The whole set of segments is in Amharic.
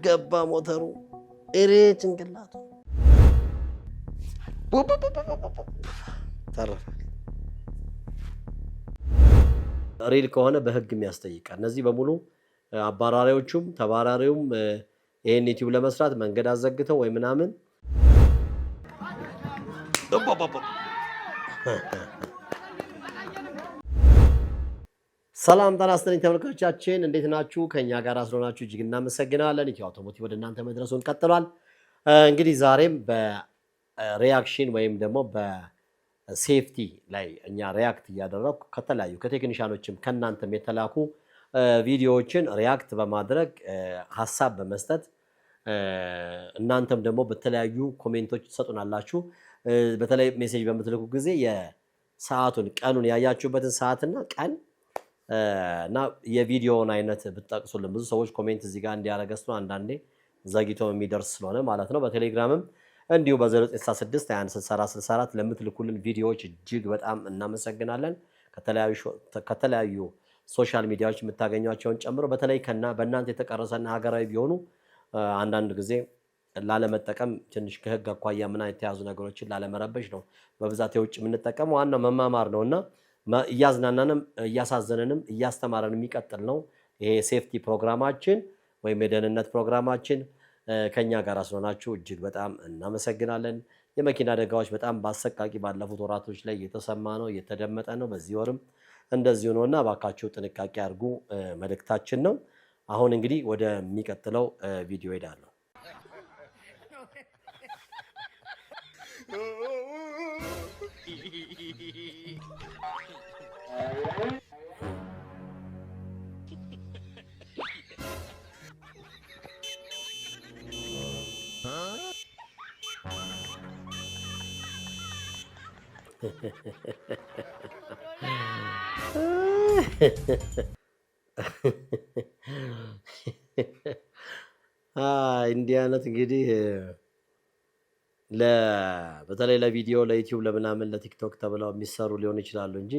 ገባ ሞተሩ እሬ ጭንቅላቱ ተረፈ። ሪል ከሆነ በህግ የሚያስጠይቃል። እነዚህ በሙሉ አባራሪዎቹም ተባራሪውም ይሄን ዩቲዩብ ለመስራት መንገድ አዘግተው ወይ ምናምን ሰላም ጤና ይስጥልኝ ተመልካቾቻችን፣ እንዴት ናችሁ? ከኛ ጋር ስለሆናችሁ እጅግ እናመሰግናለን። ኢትዮ አውቶሞቲቭ ወደ እናንተ መድረሱን ቀጥሏል። እንግዲህ ዛሬም በሪአክሽን ወይም ደግሞ በሴፍቲ ላይ እኛ ሪአክት እያደረኩ ከተለያዩ ከቴክኒሻኖችም ከናንተም የተላኩ ቪዲዮዎችን ሪአክት በማድረግ ሐሳብ በመስጠት እናንተም ደግሞ በተለያዩ ኮሜንቶች ትሰጡናላችሁ። በተለይ ሜሴጅ በምትልኩ ጊዜ የሰዓቱን ቀኑን ያያችሁበትን ሰዓትና ቀን እና የቪዲዮውን አይነት ብትጠቅሱልን ብዙ ሰዎች ኮሜንት እዚህ ጋር እንዲያረጋግጡ አንዳንዴ ዘግይቶ የሚደርስ ስለሆነ ማለት ነው። በቴሌግራምም እንዲሁ በ0966216464 ለምትልኩልን ቪዲዮዎች እጅግ በጣም እናመሰግናለን። ከተለያዩ ሶሻል ሚዲያዎች የምታገኟቸውን ጨምሮ በተለይ በእናንተ የተቀረጸና ሀገራዊ ቢሆኑ አንዳንድ ጊዜ ላለመጠቀም ትንሽ ከህግ አኳያ ምን የተያዙ ነገሮችን ላለመረበሽ ነው በብዛት የውጭ የምንጠቀመው። ዋናው መማማር ነውና እያዝናናንም እያሳዘነንም እያስተማረንም የሚቀጥል ነው ይሄ ሴፍቲ ፕሮግራማችን ወይም የደህንነት ፕሮግራማችን። ከኛ ጋር ስለሆናችሁ እጅግ በጣም እናመሰግናለን። የመኪና አደጋዎች በጣም በአሰቃቂ ባለፉት ወራቶች ላይ እየተሰማ ነው እየተደመጠ ነው። በዚህ ወርም እንደዚሁ ነውና እባካችሁ ጥንቃቄ አድርጉ መልእክታችን ነው። አሁን እንግዲህ ወደሚቀጥለው ቪዲዮ ሄዳለሁ። እንዲህ አይነት እንግዲህ በተለይ ለቪዲዮ ለዩቲዩብ ለምናምን ለቲክቶክ ተብለው የሚሰሩ ሊሆን ይችላሉ እንጂ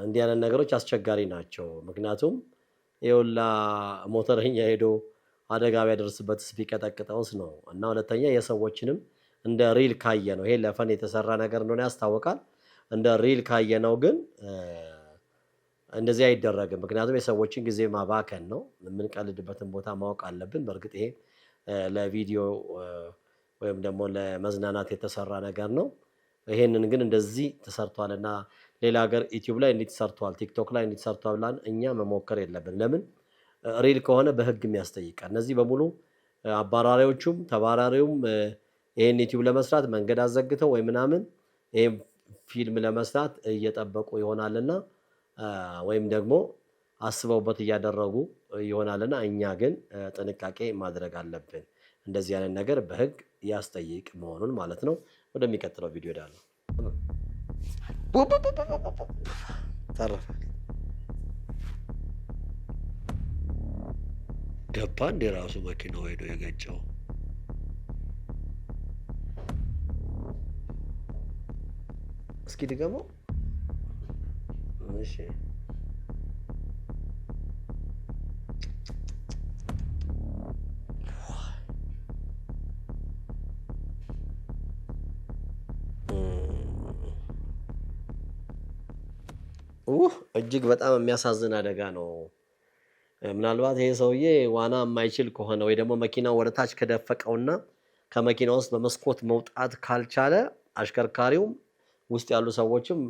እንዲህ አይነት ነገሮች አስቸጋሪ ናቸው። ምክንያቱም ይኸውላ ሞተረኛ ሄዶ አደጋ ቢያደርስበት ቢቀጠቅጠውስ ነው። እና ሁለተኛ የሰዎችንም እንደ ሪል ካየ ነው ይሄ ለፈን የተሰራ ነገር እንደሆነ ያስታውቃል። እንደ ሪል ካየ ነው ግን እንደዚህ አይደረግም። ምክንያቱም የሰዎችን ጊዜ ማባከን ነው። የምንቀልድበትን ቦታ ማወቅ አለብን። በእርግጥ ይሄ ለቪዲዮ ወይም ደግሞ ለመዝናናት የተሰራ ነገር ነው። ይሄንን ግን እንደዚህ ተሰርቷልና ሌላ ሀገር ዩቲዩብ ላይ እንዴት ተሰርቷል ቲክቶክ ላይ እንዴት ተሰርቷል ብለን እኛ መሞከር የለብን። ለምን ሪል ከሆነ በህግ የሚያስጠይቃል። እነዚህ በሙሉ አባራሪዎቹም ተባራሪውም ይሄን ዩቲዩብ ለመስራት መንገድ አዘግተው ወይ ምናምን ይሄን ፊልም ለመስራት እየጠበቁ ይሆናልና ወይም ደግሞ አስበውበት እያደረጉ ይሆናልና እኛ ግን ጥንቃቄ ማድረግ አለብን። እንደዚህ አይነት ነገር በህግ ያስጠይቅ መሆኑን ማለት ነው። ወደሚቀጥለው ቪዲዮ ሄዳለሁ። ተረፈ ገባ እንደ ራሱ መኪናው ሄዶ የገጨው እስኪ ድገመው። እሺ እጅግ በጣም የሚያሳዝን አደጋ ነው። ምናልባት ይሄ ሰውዬ ዋና የማይችል ከሆነ ወይ ደግሞ መኪናው ወደታች ከደፈቀውና ከመኪናው ውስጥ በመስኮት መውጣት ካልቻለ አሽከርካሪውም ውስጥ ያሉ ሰዎችም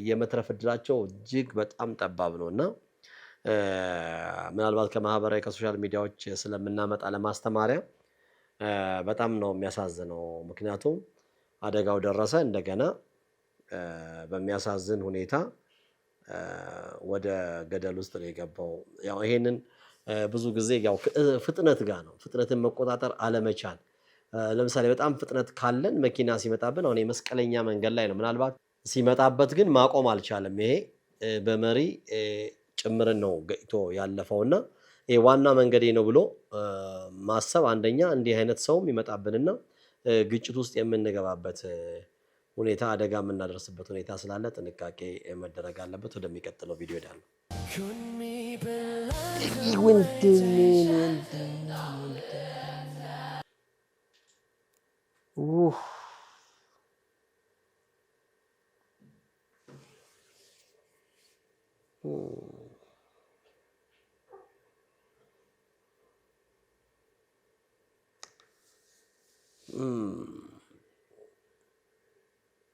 የመትረፍ እድላቸው እጅግ በጣም ጠባብ ነውና ምናልባት ከማህበራዊ ከሶሻል ሚዲያዎች ስለምናመጣ ለማስተማሪያ በጣም ነው የሚያሳዝነው። ምክንያቱም አደጋው ደረሰ እንደገና በሚያሳዝን ሁኔታ ወደ ገደል ውስጥ ነው የገባው። ያው ይሄንን ብዙ ጊዜ ያው ፍጥነት ጋር ነው ፍጥነትን መቆጣጠር አለመቻል። ለምሳሌ በጣም ፍጥነት ካለን መኪና ሲመጣብን አሁን የመስቀለኛ መንገድ ላይ ነው ምናልባት ሲመጣበት ግን ማቆም አልቻለም። ይሄ በመሪ ጭምርን ነው ገጭቶ ያለፈውና ይሄ ዋና መንገዴ ነው ብሎ ማሰብ አንደኛ እንዲህ አይነት ሰውም ይመጣብንና ግጭት ውስጥ የምንገባበት ሁኔታ አደጋ የምናደርስበት ሁኔታ ስላለ ጥንቃቄ መደረግ አለበት። ወደሚቀጥለው ቪዲዮ ሄዳለሁ።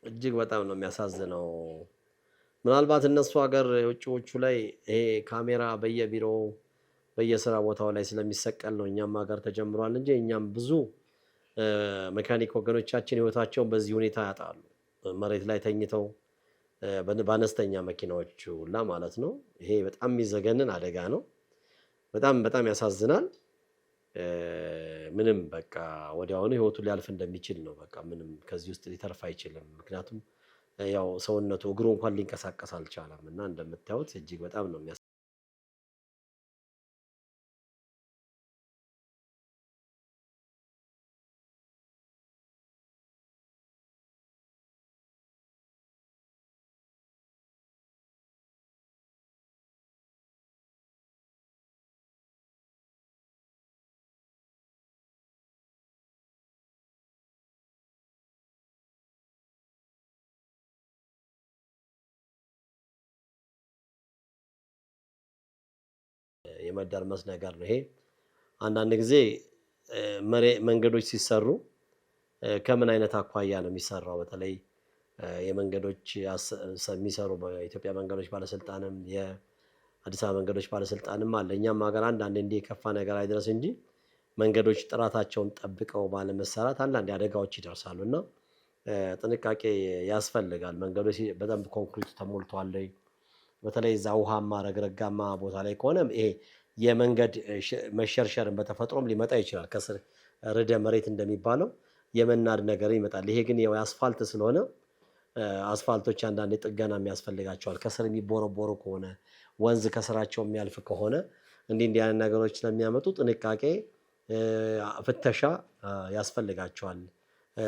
እጅግ በጣም ነው የሚያሳዝነው። ምናልባት እነሱ ሀገር የውጭዎቹ ላይ ይሄ ካሜራ በየቢሮው በየስራ ቦታው ላይ ስለሚሰቀል ነው እኛም ሀገር ተጀምሯል እንጂ እኛም ብዙ መካኒክ ወገኖቻችን ህይወታቸውን በዚህ ሁኔታ ያጣሉ። መሬት ላይ ተኝተው በአነስተኛ መኪናዎች ሁላ ማለት ነው። ይሄ በጣም የሚዘገንን አደጋ ነው። በጣም በጣም ያሳዝናል። ምንም በቃ ወዲያውኑ ህይወቱ ሊያልፍ እንደሚችል ነው። በቃ ምንም ከዚህ ውስጥ ሊተርፍ አይችልም። ምክንያቱም ያው ሰውነቱ እግሩ እንኳን ሊንቀሳቀስ አልቻለም እና እንደምታዩት እጅግ በጣም ነው የመደርመስ ነገር ነው ይሄ። አንዳንድ ጊዜ መንገዶች ሲሰሩ ከምን አይነት አኳያ ነው የሚሰራው? በተለይ የመንገዶች የሚሰሩ በኢትዮጵያ መንገዶች ባለስልጣንም የአዲስ አበባ መንገዶች ባለስልጣንም አለ። እኛም ሀገር አንዳንድ እንዲህ የከፋ ነገር አይድረስ እንጂ መንገዶች ጥራታቸውን ጠብቀው ባለመሰራት አንዳንድ አደጋዎች ይደርሳሉ እና ጥንቃቄ ያስፈልጋል። መንገዶች በደንብ ኮንክሪት ተሞልቷል። በተለይ እዛ ውሃማ ረግረጋማ ቦታ ላይ ከሆነ ይሄ የመንገድ መሸርሸርን በተፈጥሮም ሊመጣ ይችላል። ከስር ርዕደ መሬት እንደሚባለው የመናድ ነገር ይመጣል። ይሄ ግን የአስፋልት ስለሆነ አስፋልቶች አንዳንዴ ጥገና የሚያስፈልጋቸዋል። ከስር የሚቦረቦሩ ከሆነ ወንዝ ከስራቸው የሚያልፍ ከሆነ እንዲህ አይነት ነገሮች ስለሚያመጡ ጥንቃቄ፣ ፍተሻ ያስፈልጋቸዋል።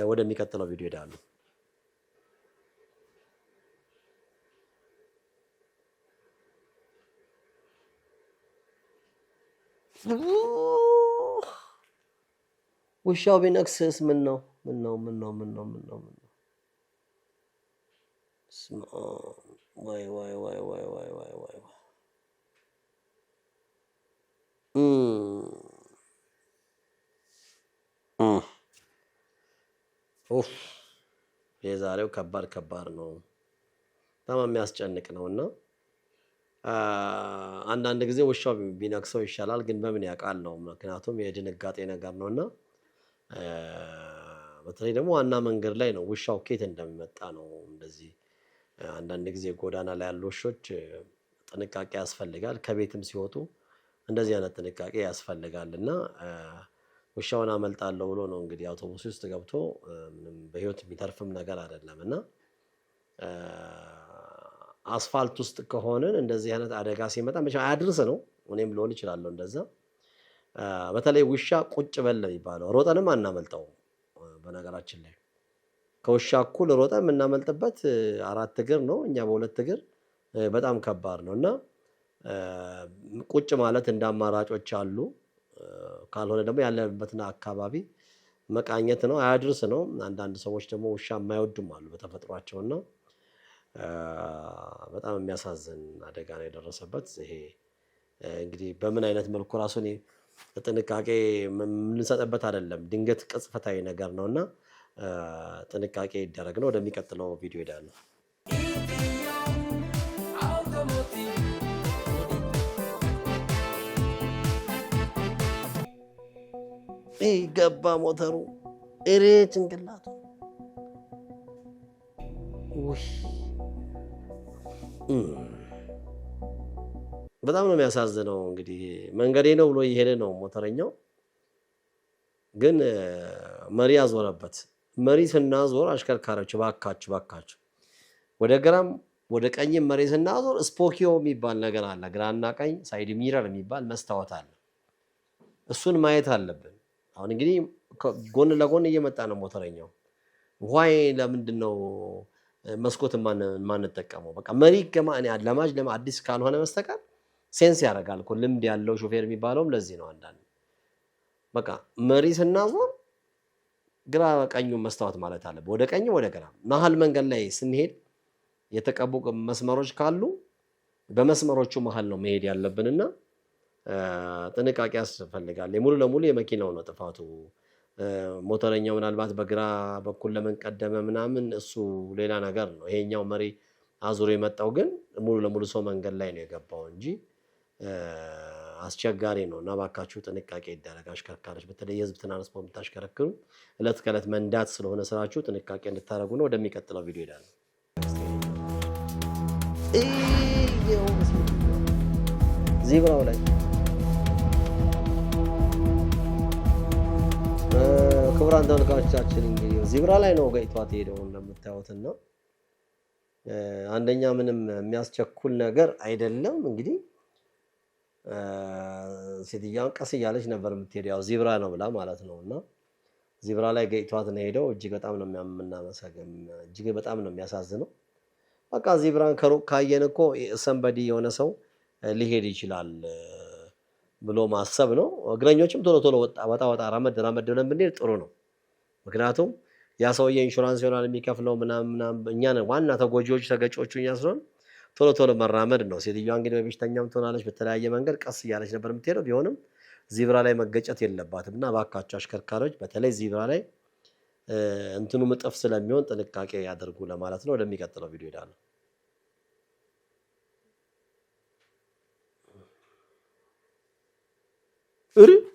ወደሚቀጥለው ቪዲዮ ሄዳሉ። ውሻው ቢነክስስ ምን ነው? ዋይ ዋይ ዋይ ዋይ ዋይ ዋይ ዋይ የዛሬው ከባድ ነው። በጣም የሚያስጨንቅ ነውና አንዳንድ ጊዜ ውሻው ቢነክሰው ይሻላል፣ ግን በምን ያውቃል ነው። ምክንያቱም የድንጋጤ ነገር ነውና በተለይ ደግሞ ዋና መንገድ ላይ ነው ውሻው ከየት እንደሚመጣ ነው። እንደዚህ አንዳንድ ጊዜ ጎዳና ላይ ያሉ ውሾች ጥንቃቄ ያስፈልጋል። ከቤትም ሲወጡ እንደዚህ አይነት ጥንቃቄ ያስፈልጋል እና ውሻውን አመልጣለሁ ብሎ ነው እንግዲህ አውቶቡስ ውስጥ ገብቶ ምንም በህይወት የሚተርፍም ነገር አይደለም እና አስፋልት ውስጥ ከሆነን እንደዚህ አይነት አደጋ ሲመጣ መቼም አያድርስ ነው። እኔም ልሆን እችላለሁ እንደዛ። በተለይ ውሻ ቁጭ በል ነው የሚባለው። ሮጠንም አናመልጠውም። በነገራችን ላይ ከውሻ እኩል ሮጠን የምናመልጥበት 4 እግር ነው። እኛ በ2 እግር በጣም ከባድ ነው እና ቁጭ ማለት እንደ አማራጮች አሉ። ካልሆነ ደግሞ ያለበትን አካባቢ መቃኘት ነው። አያድርስ ነው። አንዳንድ ሰዎች ደግሞ ውሻ የማይወዱም አሉ በተፈጥሯቸው እና በጣም የሚያሳዝን አደጋ ነው የደረሰበት። ይሄ እንግዲህ በምን አይነት መልኩ ራሱን ጥንቃቄ የምንሰጥበት አይደለም። ድንገት ቅጽበታዊ ነገር ነውና ጥንቃቄ ይደረግ ነው። ወደሚቀጥለው ቪዲዮ ሄዳለሁ። ገባ ሞተሩ እሬ ጭንቅላቱ በጣም ነው የሚያሳዝነው። እንግዲህ መንገዴ ነው ብሎ እየሄደ ነው ሞተረኛው፣ ግን መሪ አዞረበት። መሪ ስናዞር አሽከርካሪዎች ባካችሁ ወደ ግራም ወደ ቀኝም መሪ ስናዞር ስፖኪዮ የሚባል ነገር አለ። ግራና ቀኝ ሳይድ ሚረር የሚባል መስታወት አለ። እሱን ማየት አለብን። አሁን እንግዲህ ጎን ለጎን እየመጣ ነው ሞተረኛው። ዋይ ለምንድን ነው መስኮት ማንጠቀመው? በቃ መሪ ለማጅ አዲስ ካልሆነ በስተቀር ሴንስ ያደርጋል እኮ ልምድ ያለው ሾፌር የሚባለውም ለዚህ ነው። አንዳንድ በቃ መሪ ስናዞር ግራ ቀኙን መስታወት ማለት አለብን። ወደ ቀኝ ወደ ግራ መሀል መንገድ ላይ ስንሄድ የተቀቡ መስመሮች ካሉ በመስመሮቹ መሀል ነው መሄድ ያለብንና ጥንቃቄ ያስፈልጋል። ሙሉ ለሙሉ የመኪናው ነው ጥፋቱ። ሞተረኛው ምናልባት በግራ በኩል ለምን ቀደመ ምናምን እሱ ሌላ ነገር ነው። ይሄኛው መሪ አዙሮ የመጣው ግን ሙሉ ለሙሉ ሰው መንገድ ላይ ነው የገባው እንጂ አስቸጋሪ ነው። እና እባካችሁ ጥንቃቄ ይደረግ። አሽከርካሪዎች በተለይ የህዝብ ትራንስፖርት የምታሽከረክሩ እለት ከእለት መንዳት ስለሆነ ስራችሁ ጥንቃቄ እንድታደርጉ ነው። ወደሚቀጥለው ቪዲዮ ይሄዳል። ዚብራው ላይ ክቡራን ተመልካቾቻችን እንግዲህ ዚብራ ላይ ነው ገይቷት ሄደው እንደምታዩትና አንደኛ ምንም የሚያስቸኩል ነገር አይደለም። እንግዲህ ሴትዮዋን ቀስ እያለች ነበር የምትሄደው ያው ዚብራ ነው ብላ ማለት ነውና ዚብራ ላይ ገይቷት ነው ሄደው። እጅግ በጣም ነው የምናመሰግን፣ እጅግ በጣም ነው የሚያሳዝነው። በቃ ዚብራን ከሩቅ ካየን እኮ ሰንበዲ የሆነ ሰው ሊሄድ ይችላል ብሎ ማሰብ ነው። እግረኞችም ቶሎ ቶሎ ወጣ ራመድ ብለን ብንሄድ ጥሩ ነው። ምክንያቱም ያ ሰውዬ ኢንሹራንስ ይሆናል የሚከፍለው ምናምን እኛ ዋና ተጎጂዎች ተገጮቹ እኛ ስለሆን ቶሎ ቶሎ መራመድ ነው። ሴትዮዋ እንግዲህ በበሽተኛም ትሆናለች፣ በተለያየ መንገድ ቀስ እያለች ነበር የምትሄደው። ቢሆንም ዚብራ ላይ መገጨት የለባትም እና እባካችሁ አሽከርካሪዎች በተለይ ዚብራ ላይ እንትኑ ምጥፍ ስለሚሆን ጥንቃቄ ያደርጉ ለማለት ነው። ወደሚቀጥለው ቪዲዮ ሄዳለሁ።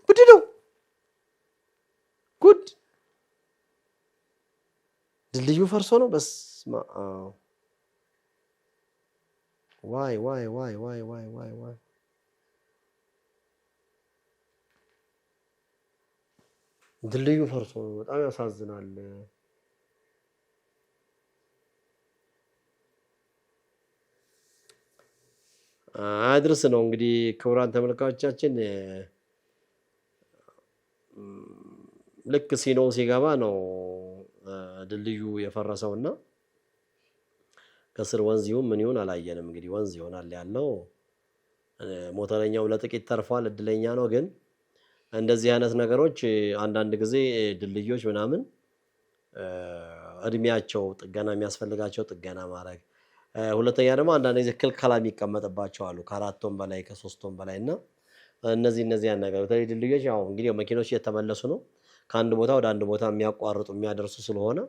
ብድነው ጉድ ድልድዩ ፈርሶ ነው። በስመ አብ ዋይ ዋይ ዋይ ዋይ ዋይ ዋይ ዋይ ድልድዩ ፈርሶ ነው። በጣም ያሳዝናል። አድርስ ነው እንግዲህ ክቡራን ተመልካቾቻችን ልክ ሲኖ ሲገባ ነው ድልድዩ የፈረሰውና ከስር ወንዝ ይሁን ምን ይሁን አላየንም። እንግዲህ ወንዝ ይሆናል ያለው። ሞተረኛው ለጥቂት ተርፏል፣ እድለኛ ነው። ግን እንደዚህ አይነት ነገሮች አንዳንድ ጊዜ ድልድዮች ምናምን እድሜያቸው ጥገና የሚያስፈልጋቸው ጥገና ማድረግ፣ ሁለተኛ ደግሞ አንዳንድ ጊዜ ክልከላ የሚቀመጥባቸው አሉ ከ4 ቶን በላይ ከ3 ቶን በላይ እና እነዚህ ነገሮች በተለይ ድልድዮች ያው እንግዲህ መኪኖች እየተመለሱ ነው ከአንድ ቦታ ወደ አንድ ቦታ የሚያቋርጡ የሚያደርሱ ስለሆነ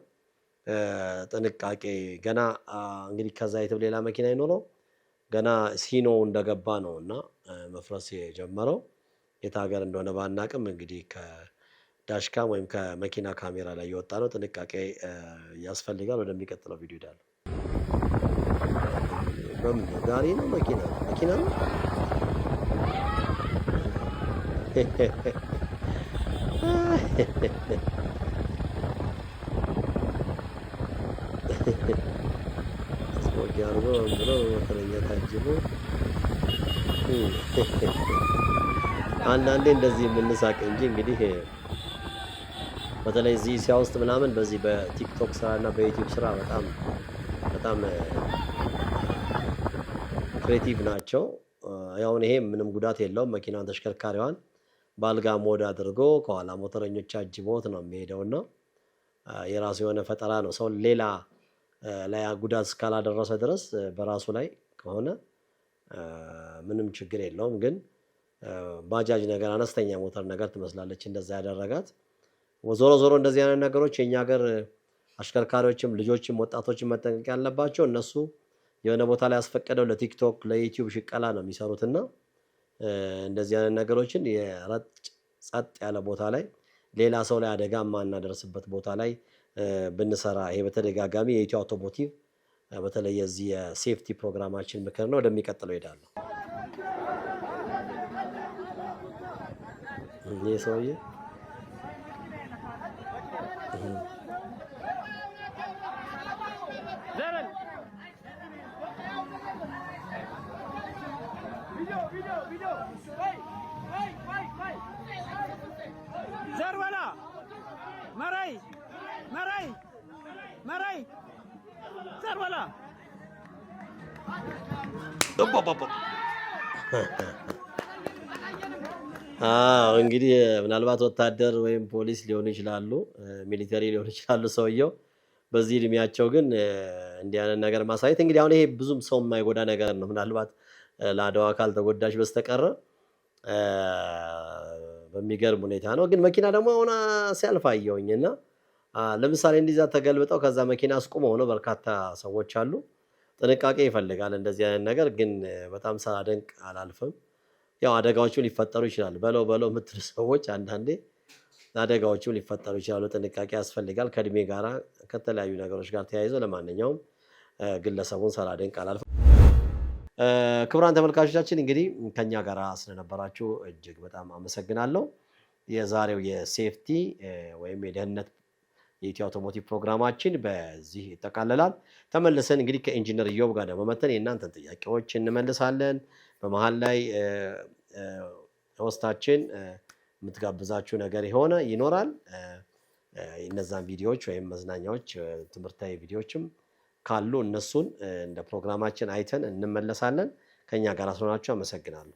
ጥንቃቄ ገና እንግዲህ ከዛ የትም ሌላ መኪና ይኖረው ገና ሲኖ እንደገባ ነው እና መፍረስ የጀመረው የት ሀገር እንደሆነ ባናቅም እንግዲህ ከዳሽካም ወይም ከመኪና ካሜራ ላይ የወጣ ነው። ጥንቃቄ ያስፈልጋል። ወደሚቀጥለው ቪዲዮ ሄዳለሁ። በምን ጋሪ ነው መኪና ነው ስፖርት ያርጎ ብሎ ወተረኛ ታጅቦ አንዳንዴ እንደዚህ የምንሳቅ እንጂ እንግዲህ በተለይ እዚህ እስያ ውስጥ ምናምን በዚህ በቲክቶክ ስራ እና በዩቲዩብ ስራ በጣም ክሬቲቭ ናቸው። ያው ይሄ ምንም ጉዳት የለውም። መኪናን ተሽከርካሪዋን ባልጋ ሞድ አድርጎ ከኋላ ሞተረኞች አጅቦት ነው የሚሄደውና የራሱ የሆነ ፈጠራ ነው። ሰው ሌላ ላይ ጉዳት እስካላደረሰ ድረስ በራሱ ላይ ከሆነ ምንም ችግር የለውም። ግን ባጃጅ ነገር አነስተኛ ሞተር ነገር ትመስላለች እንደዛ ያደረጋት። ዞሮ እንደዚህ አይነት ነገሮች የኛ ሀገር አሽከርካሪዎችም ልጆችም ወጣቶችም መጠንቀቅ ያለባቸው እነሱ የሆነ ቦታ ላይ ያስፈቀደው ለቲክቶክ ለዩቲዩብ ሽቀላ ነው የሚሰሩትና እንደዚህ አይነት ነገሮችን የረጭ ጸጥ ያለ ቦታ ላይ ሌላ ሰው ላይ አደጋ ማናደርስበት ቦታ ላይ ብንሰራ ይሄ በተደጋጋሚ የኢትዮ አውቶሞቲቭ በተለይ የዚህ የሴፍቲ ፕሮግራማችን ምክር ነው። ወደሚቀጥለው ሄዳለሁ። ይሄ ሰውዬ ዘርበላ መራይ ዘርበላ እንግዲህ ምናልባት ወታደር ወይም ፖሊስ ሊሆኑ ይችላሉ፣ ሚሊተሪ ሊሆኑ ይችላሉ ሰውየው። በዚህ እድሜያቸው ግን እንዲህ አይነት ነገር ማሳየት እንግዲህ አሁን ይሄ ብዙም ሰው የማይጎዳ ነገር ነው። ምናልባት ለአደዋ ካልተጎዳች በስተቀር በሚገርም ሁኔታ ነው። ግን መኪና ደግሞ አሁን ሲያልፍ አየሁኝና ለምሳሌ እንዲዛ ተገልብጠው ከዛ መኪና አስቁመው ነው በርካታ ሰዎች አሉ። ጥንቃቄ ይፈልጋል እንደዚህ አይነት ነገር። ግን በጣም ሳላደንቅ አላልፍም። ያው አደጋዎችም ሊፈጠሩ ይችላል። በለው የምትሉ ሰዎች አንዳንዴ አደጋዎችም ሊፈጠሩ ይችላሉ። ጥንቃቄ ያስፈልጋል ከእድሜ ጋር ከተለያዩ ነገሮች ጋር ተያይዞ። ለማንኛውም ግለሰቡን ሳላደንቅ አላልፍም። ክቡራን ተመልካቾቻችን እንግዲህ ከኛ ጋር ስለነበራችሁ እጅግ በጣም አመሰግናለሁ። የዛሬው የሴፍቲ ወይም የደህንነት የኢትዮ አውቶሞቲቭ ፕሮግራማችን በዚህ ይጠቃለላል። ተመልሰን እንግዲህ ከኢንጂነር ኢዮብ ጋር ደግሞ መተን የእናንተን ጥያቄዎች እንመልሳለን። በመሀል ላይ ሆስታችን የምትጋብዛችሁ ነገር ይኖራል። እነዛን ቪዲዮዎች ወይም መዝናኛዎች ትምህርታዊ ቪዲዮዎችም ካሉ እነሱን እንደ ፕሮግራማችን አይተን እንመለሳለን። ከኛ ጋር ስለሆናችሁ አመሰግናለሁ።